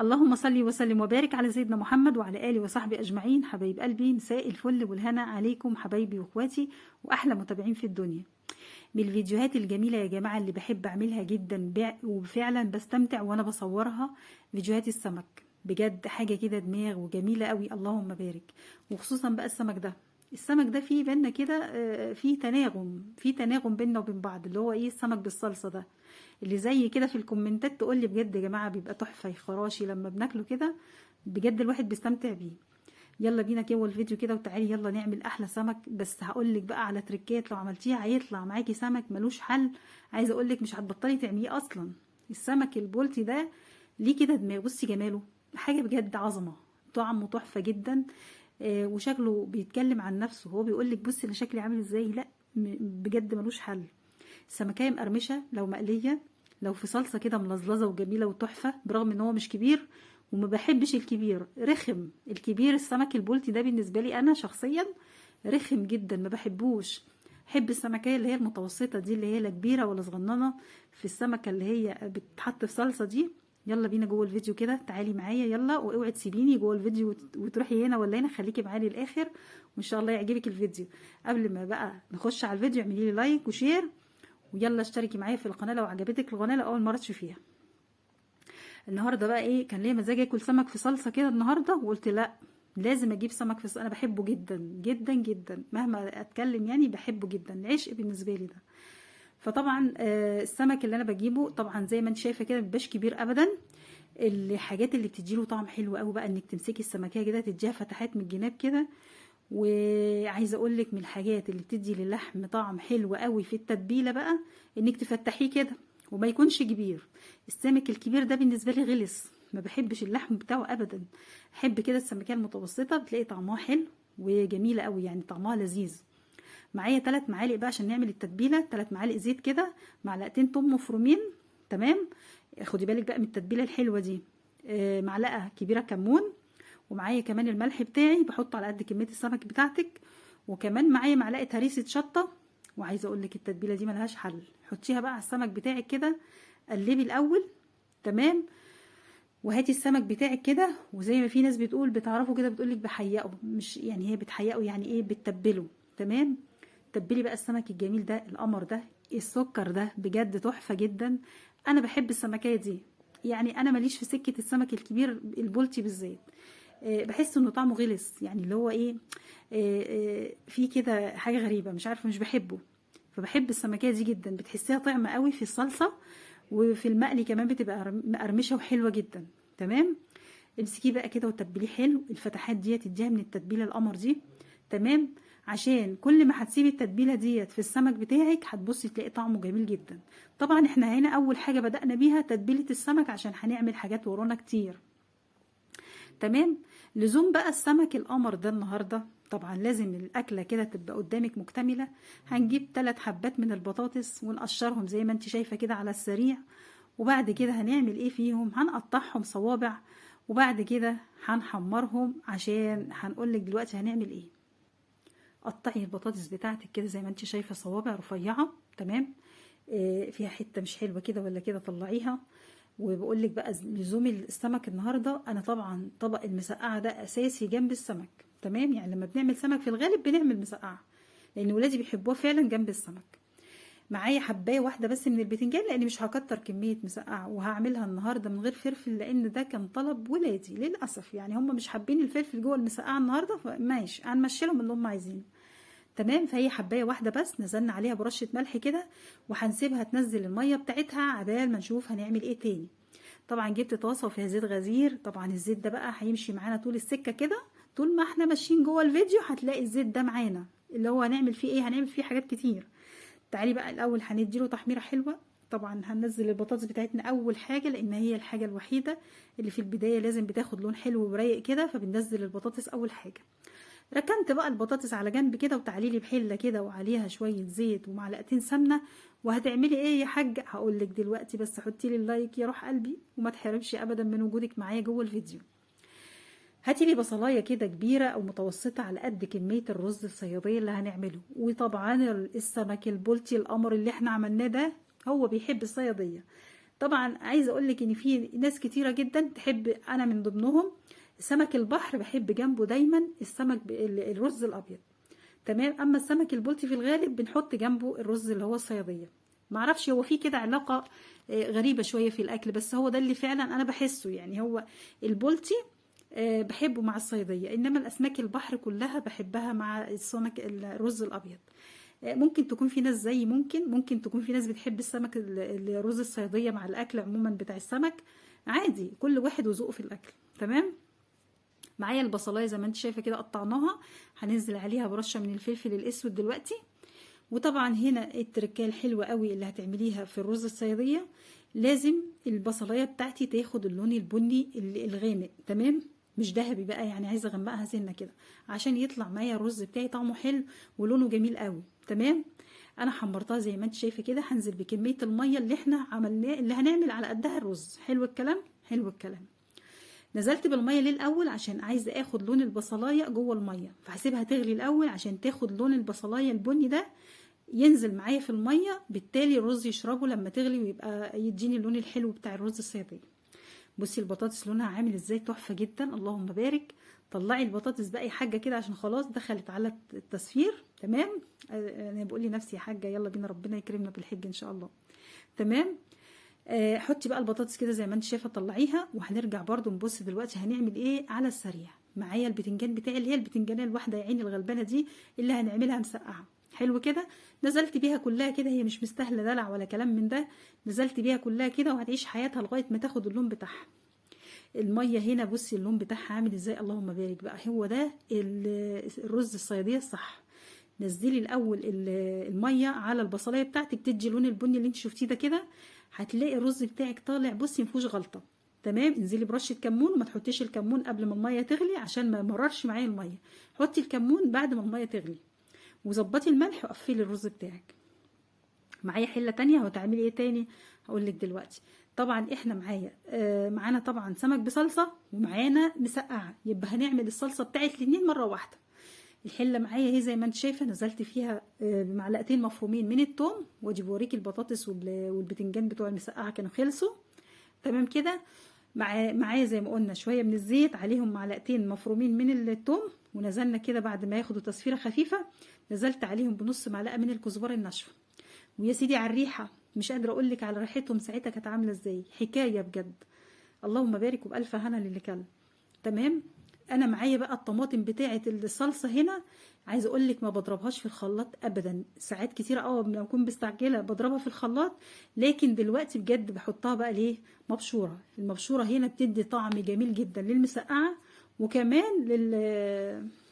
اللهم صل وسلم وبارك على سيدنا محمد وعلى آله وصحبه أجمعين. حبايب قلبي، مساء الفل والهنا عليكم حبايبي واخواتي وأحلى متابعين في الدنيا. من الفيديوهات الجميلة يا جماعة اللي بحب أعملها جدا وفعلا بستمتع وأنا بصورها فيديوهات السمك. بجد حاجة كده دماغ وجميلة قوي، اللهم بارك. وخصوصا بقى السمك ده فيه بينا كده في تناغم بينا وبين بعض، اللي هو ايه، السمك بالصلصة ده اللي زي كده في الكومنتات تقول لي بجد يا جماعه بيبقى تحفه خراشي لما بناكله كده، بجد الواحد بيستمتع بيه. يلا بينا كده الفيديو كده وتعالي يلا نعمل احلى سمك. بس هقول لك بقى على تريكات، لو عملتيها هيطلع معاكي سمك ملوش حل. عايزه اقول لك مش هتبطلي تعمليه اصلا. السمك البولتي ده ليه كده دماغ، بصي جماله حاجه بجد عظمه، طعمه تحفه جدا. وشكله بيتكلم عن نفسه، هو بيقول لك بصي انا شكلي عامل ازاي. لا بجد ملوش حل. السمكية مقرمشة لو مقلية، لو في صلصة كده ملزلزة وجميلة وتحفة، برغم ان هو مش كبير وما بحبش الكبير، رخم الكبير. السمك البولتي ده بالنسبة لي انا شخصيا رخم جدا، ما بحبوش. حب السمكية اللي هي المتوسطة دي، اللي هي لا كبيرة ولا صغننة، في السمكة اللي هي بتتحط في صلصة دي. يلا بينا جوه الفيديو كده، تعالي معايا يلا، واوعي تسيبيني جوه الفيديو وتروحي هنا ولا هنا، خليكي معايا للاخر وان شاء الله يعجبك الفيديو. قبل ما بقى نخش على الفيديو اعملي لي لايك وشير، ويلا اشتركي معايا في القناه لو عجبتك القناه، لو اول مره تشوفيها. النهارده بقى ايه، كان ليا مزاج اكل سمك في صلصه كده النهارده، وقلت لا لازم اجيب سمك في صلصة. انا بحبه جدا جدا جدا، مهما اتكلم يعني بحبه جدا، عشق بالنسبه لي ده. فطبعا السمك اللي انا بجيبه طبعا زي ما انت شايفه كده مبيبقاش كبير ابدا. الحاجات اللي بتديله طعم حلو قوي بقى انك تمسكي السمكيه كده تديها فتحات من الجناب كده. وعايزه اقول لك من الحاجات اللي بتدي للحم طعم حلو قوي في التتبيله بقى، انك تفتحيه كده وما يكونش كبير. السمك الكبير ده بالنسبه لي غلس، ما بحبش اللحم بتاعه ابدا. احب كده السمكيه المتوسطه، بتلاقي طعمها حلو وجميله قوي، يعني طعمها لذيذ. معايا 3 معالق بقى عشان نعمل التتبيله، 3 معالق زيت كده، معلقتين توم مفرومين. تمام. خدي بالك بقى من التتبيله الحلوه دي. معلقه كبيره كمون، ومعايا كمان الملح بتاعي بحطه على قد كميه السمك بتاعتك، وكمان معايا معلقه هريسه شطه. وعايزه اقول لك التتبيله دي ملهاش حل، حطيها بقى على السمك بتاعك كده، قلبي الاول. تمام. وهاتي السمك بتاعك كده، وزي ما في ناس بتقول بتعرفوا كده بتقول لك بحيقه، مش يعني هي بتحيقه، يعني ايه، بتتبله. تمام. تبلي بقى السمك الجميل ده، القمر ده، السكر ده بجد تحفه جدا. انا بحب السمكيه دي، يعني انا ماليش في سكه السمك الكبير البولتي بالذات. بحس انه طعمه غلس، يعني اللي هو ايه، في كده حاجه غريبه، مش عارفه، مش بحبه. فبحب السمكيه دي جدا، بتحسيها طعمه قوي في الصلصه، وفي المقلي كمان بتبقى مقرمشه وحلوه جدا. تمام. امسكيه بقى كده وتبليه حلو، الفتحات دي تديها من التتبيله القمر دي. تمام. عشان كل ما هتسيبي التتبيله ديت في السمك بتاعك هتبصي تلاقي طعمه جميل جدا. طبعا احنا هنا اول حاجه بدأنا بيها تتبيله السمك، عشان هنعمل حاجات ورانا كتير. تمام. لزوم بقى السمك القمر ده النهارده، طبعا لازم الاكله كده تبقى قدامك مكتمله. هنجيب 3 حبات من البطاطس ونقشرهم زي ما انت شايفه كده على السريع. وبعد كده هنعمل ايه فيهم، هنقطعهم صوابع، وبعد كده هنحمرهم. عشان هنقولك دلوقتي هنعمل ايه. قطعي البطاطس بتاعتك كده زي ما انت شايفه صوابع رفيعه. تمام. فيها حته مش حلوه كده ولا كده طلعيها. وبقول لك بقى لزوم السمك النهارده، انا طبعا طبق المسقعه ده اساسي جنب السمك. تمام. يعني لما بنعمل سمك في الغالب بنعمل مسقعه، لان ولادي بيحبوها فعلا جنب السمك. معايا حبايه واحده بس من البتنجان، لان مش هكتر كميه مسقعه، وهعملها النهارده من غير فلفل، لان ده كان طلب ولادي للاسف. يعني هم مش حابين الفلفل جوه المسقعه النهارده، فماشي هنمشي لهم اللي هم عايزينه. تمام. فهي حبايه واحده بس، نزلنا عليها برشه ملح كده، وهنسيبها تنزل الميه بتاعتها عبال ما نشوف هنعمل ايه تاني. طبعا جبت طاسه وفيها زيت غزير، طبعا الزيت ده بقى هيمشي معانا طول السكه كده، طول ما احنا ماشيين جوه الفيديو هتلاقي الزيت ده معانا، اللي هو هنعمل فيه ايه، هنعمل فيه حاجات كتير. تعالي بقى الاول هنديله تحميره حلوه. طبعا هننزل البطاطس بتاعتنا اول حاجه، لان هي الحاجه الوحيده اللي في البدايه لازم بتاخد لون حلو ورايق كده، فبننزل البطاطس اول حاجه. ركنت بقى البطاطس على جنب كده، وتعالي لي بحله كده وعليها شويه زيت ومعلقتين سمنه. وهتعملي ايه يا حاجه، هقول لك دلوقتي، بس حطي لي اللايك يا روح قلبي، وما تحرمش ابدا من وجودك معايا جوه الفيديو. هاتي لي بصلايه كده كبيره او متوسطه على قد كميه الرز الصياديه اللي هنعمله. وطبعا السمك البلطي القمر اللي احنا عملناه ده هو بيحب الصياديه. طبعا عايزه اقول لك ان في ناس كتيره جدا تحب، انا من ضمنهم، سمك البحر بحب جنبه دايما السمك الرز الابيض. تمام. اما السمك البلطي في الغالب بنحط جنبه الرز اللي هو الصياديه. معرفش، هو في كده علاقه غريبه شويه في الاكل، بس هو ده اللي فعلا انا بحسه. يعني هو البلطي بحبه مع الصياديه، انما الاسماك البحر كلها بحبها مع السمك الرز الابيض. ممكن تكون في ناس زي، ممكن تكون في ناس بتحب السمك الرز الصياديه مع الاكل عموما بتاع السمك. عادي، كل واحد وذوقه في الاكل. تمام. معايا البصلايه زي ما انت شايفه كده قطعناها، هننزل عليها برشه من الفلفل الاسود دلوقتي. وطبعا هنا التركيه الحلوه قوي اللي هتعمليها في الرز الصياديه، لازم البصلايه بتاعتي تاخد اللون البني الغامق. تمام، مش ذهبي بقى، يعني عايزه اغمقها سنه كده عشان يطلع معايا الرز بتاعي طعمه حلو ولونه جميل قوي. تمام. انا حمرتها زي ما انت شايفه كده. هنزل بكميه الميه اللي احنا عملناه، اللي هنعمل على قدها الرز. حلو الكلام، حلو الكلام. نزلت بالميه ليه الاول؟ عشان عايزه اخد لون البصلايه جوه الميه، فهسيبها تغلي الاول عشان تاخد لون البصلايه البني ده ينزل معايا في الميه، بالتالي الرز يشربه لما تغلي ويبقى يديني اللون الحلو بتاع الرز الصياديه. بصي البطاطس لونها عامل ازاي، تحفه جدا، اللهم بارك. طلعي البطاطس بقى يا حاجه كده عشان خلاص دخلت على التصفير. تمام. انا بقول لنفسي يا حاجه يلا بينا، ربنا يكرمنا بالحج ان شاء الله. تمام. حطي بقى البطاطس كده زي ما انت شايفه، طلعيها. وهنرجع برضو نبص دلوقتي هنعمل ايه على السريع. معايا البتنجان بتاعي، اللي هي البتنجانيه الواحده يا عيني الغلبانه دي اللي هنعملها مسقعه. حلو كده. نزلت بيها كلها كده، هي مش مستاهله دلع ولا كلام من ده. نزلت بيها كلها كده وهتعيش حياتها لغايه ما تاخد اللون بتاعها. الميه هنا بصي اللون بتاعها عامل ازاي، اللهم بارك بقى. هو ده الرز الصياديه الصح. نزلي الاول الميه على البصلايه بتاعتك، تدي اللون البني اللي انت شفتيه ده كده. هتلاقي الرز بتاعك طالع بصي مفيهوش غلطه. تمام. انزلي برشه كمون، وما تحطيش الكمون قبل ما الميه تغلي عشان ما يمررش معايا الميه. حطي الكمون بعد ما الميه تغلي. وظبطي الملح وقفلي الرز بتاعك. معايا حله تانية. هتعملي ايه تاني؟ هقول لك دلوقتي. طبعا احنا معانا طبعا سمك بصلصه ومعانا مسقعه، يبقى هنعمل الصلصه بتاعت الاتنين مره واحده. الحله معايا اهي زي ما انت شايفه، نزلت فيها بمعلقتين مفرومين من الثوم. وادي بوريكي البطاطس والبتنجان بتوع المسقعه كانوا خلصوا. تمام كده. معايا زي ما قلنا شويه من الزيت، عليهم معلقتين مفرومين من الثوم. ونزلنا كده بعد ما ياخدوا تصفيره خفيفه، نزلت عليهم بنص معلقه من الكزبره الناشفه. ويا سيدي على الريحه، مش قادره اقول لك على ريحتهم ساعتها كانت عامله ازاي، حكايه بجد. اللهم بارك وبالف هنا للي كل. تمام. انا معايا بقى الطماطم بتاعه الصلصه هنا. عايزه اقول لك ما بضربهاش في الخلاط ابدا. ساعات كتيره لما بكون مستعجله بضربها في الخلاط، لكن دلوقتي بجد بحطها بقى ليه مبشوره. المبشوره هنا بتدي طعم جميل جدا للمسقعه، وكمان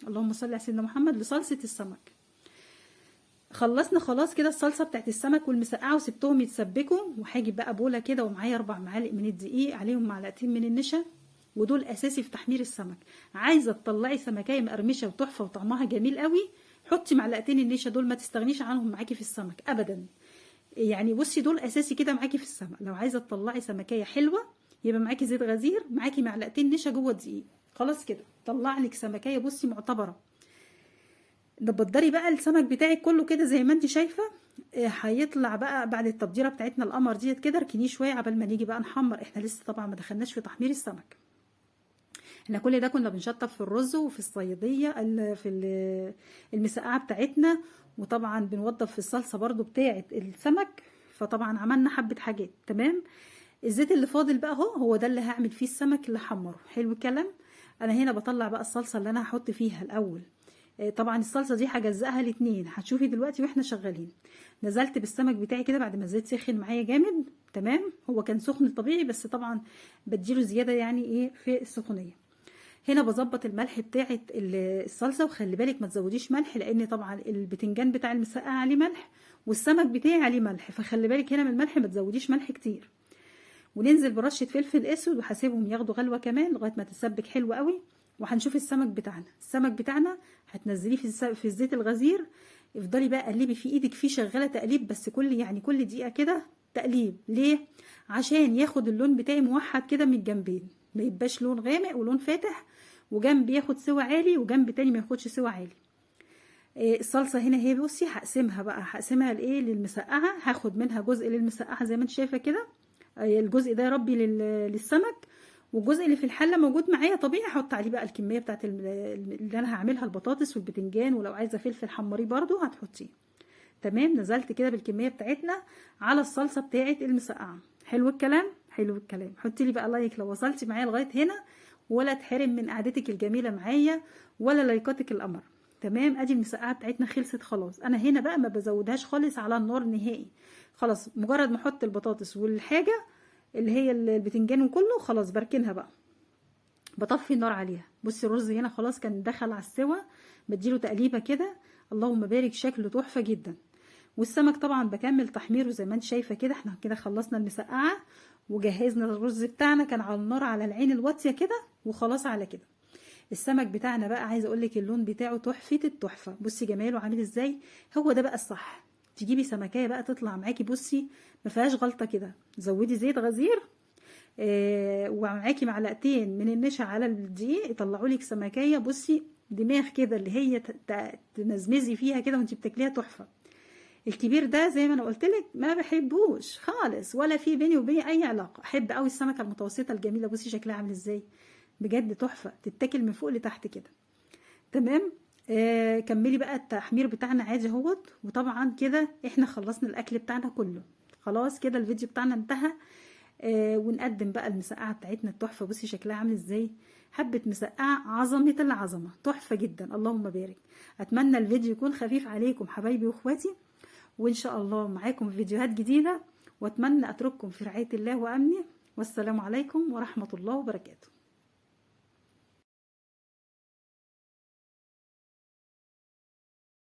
اللهم صل على سيدنا محمد لصلصه السمك. خلصنا خلاص كده الصلصه بتاعت السمك والمسقعه وسبتهم يتسبكوا. وهاجي بقى بوله كده ومعايا 4 معالق من الدقيق، عليهم معلقتين من النشا، ودول اساسي في تحمير السمك. عايزه تطلعي سمكايه مقرمشه وتحفه وطعمها جميل قوي، حطي معلقتين النشا دول، ما تستغنيش عنهم معاكي في السمك ابدا. يعني بصي دول اساسي كده معاكي في السمك. لو عايزه تطلعي سمكايه حلوه يبقى معاكي زيت غزير، معاكي معلقتين نشا جوه الدقيق، خلاص كده طلع لك سمكايه بصي معتبره. تبدري بقى السمك بتاعك كله كده زي ما انت شايفه. هيطلع بقى بعد التبديره بتاعتنا القمر ديت كده، اركنيه شويه قبل ما نيجي بقى نحمر. احنا لسه طبعا ما دخلناش في تحمير السمك. احنا كل ده كنا بنشطف في الرز وفي الصياديه في المسقعه بتاعتنا، وطبعا بنوضب في الصلصه برضو بتاعه السمك. فطبعا عملنا حبه حاجات. تمام. الزيت اللي فاضل بقى هو ده اللي هعمل فيه السمك اللي حمره. حلو الكلام. انا هنا بطلع بقى الصلصه اللي انا هحط فيها الاول. طبعا الصلصه دي هجزأها لاتنين، هتشوفي دلوقتي واحنا شغالين. نزلت بالسمك بتاعي كده بعد ما الزيت سخن معايا جامد. تمام. هو كان سخن طبيعي، بس طبعا بديله زياده يعني ايه في السخونيه. هنا بظبط الملح بتاعه الصلصه، وخلي بالك ما تزوديش ملح، لان طبعا البتنجان بتاع المسقعه عليه ملح والسمك بتاعي عليه ملح، فخلي بالك هنا من الملح، ما تزوديش ملح كتير. وننزل برشه فلفل اسود وهسيبهم ياخدوا غلوه كمان لغايه ما تتسبك حلو قوي. وهنشوف السمك بتاعنا هتنزليه في الزيت الغزير. افضلي بقى قلبي في ايدك فيه، شغاله تقليب بس كل دقيقه كده تقليب. ليه؟ عشان ياخد اللون بتاعي موحد كده من الجنبين، ما يبقاش لون غامق ولون فاتح، وجنب ياخد سوا عالي وجنب تاني ما ياخدش سوا عالي. الصلصه هنا هي بصي هقسمها لايه، للمسقعه. هاخد منها جزء للمسقعه زي ما انت شايفه كده، الجزء ده يا ربي للسمك، والجزء اللي في الحله موجود معايا طبيعي هحط عليه بقى الكميه بتاعت اللي انا هعملها، البطاطس والبتنجان، ولو عايزه فلفل حمريه برده هتحطيه. تمام. نزلت كده بالكميه بتاعتنا على الصلصه بتاعت المسقعه. حلو الكلام، حلو الكلام. حطي لي بقى لايك لو وصلتي معايا لغايه هنا، ولا تحرم من قعدتك الجميله معايا ولا لايكاتك القمر. تمام. ادي المسقعه بتاعتنا خلصت خلاص. انا هنا بقى ما بزودهاش خالص على النار نهائي، خلاص مجرد ما احط البطاطس والحاجه اللي هي البتنجان وكله خلاص بركنها بقى، بطفي النار عليها. بصي الرز هنا خلاص كان دخل على السوا، بديله تقليبه كده، اللهم بارك، شكله تحفه جدا. والسمك طبعا بكمل تحميره زي ما انت شايفه كده. احنا كده خلصنا المسقعه وجهزنا الرز بتاعنا، كان على النار على العين الواطيه كده، وخلاص على كده. السمك بتاعنا بقى عايزه اقول لك اللون بتاعه تحفه التحفه. بصي جماله عامل ازاي، هو ده بقى الصح. تجيبي سمكيه بقى تطلع معاكي بصي ما فيهاش غلطه كده. زودي زيت غزير ومعاكي معلقتين من النشا على الدقيق، يطلعوا لك سمكيه بصي دماغ كده، اللي هي تمزمزي فيها كده وانت بتاكليها تحفه. الكبير ده زي ما انا قلت لك ما بحبوش خالص، ولا في بيني وبيني اي علاقه. احب قوي السمكه المتوسطه الجميله. بصي شكلها عامل ازاي، بجد تحفه، تتاكل من فوق لتحت كده. تمام. كملي بقى التحمير بتاعنا عادي اهوت. وطبعا كده احنا خلصنا الاكل بتاعنا كله، خلاص كده الفيديو بتاعنا انتهى. ونقدم بقى المسقعه بتاعتنا التحفه. بصي شكلها عامل ازاي، حبه مسقعه عظمه العظمه، تحفه جدا، اللهم بارك. اتمنى الفيديو يكون خفيف عليكم حبايبي واخواتي، وان شاء الله معاكم فيديوهات جديده، واتمنى اترككم في رعايه الله وامنه، والسلام عليكم ورحمه الله وبركاته.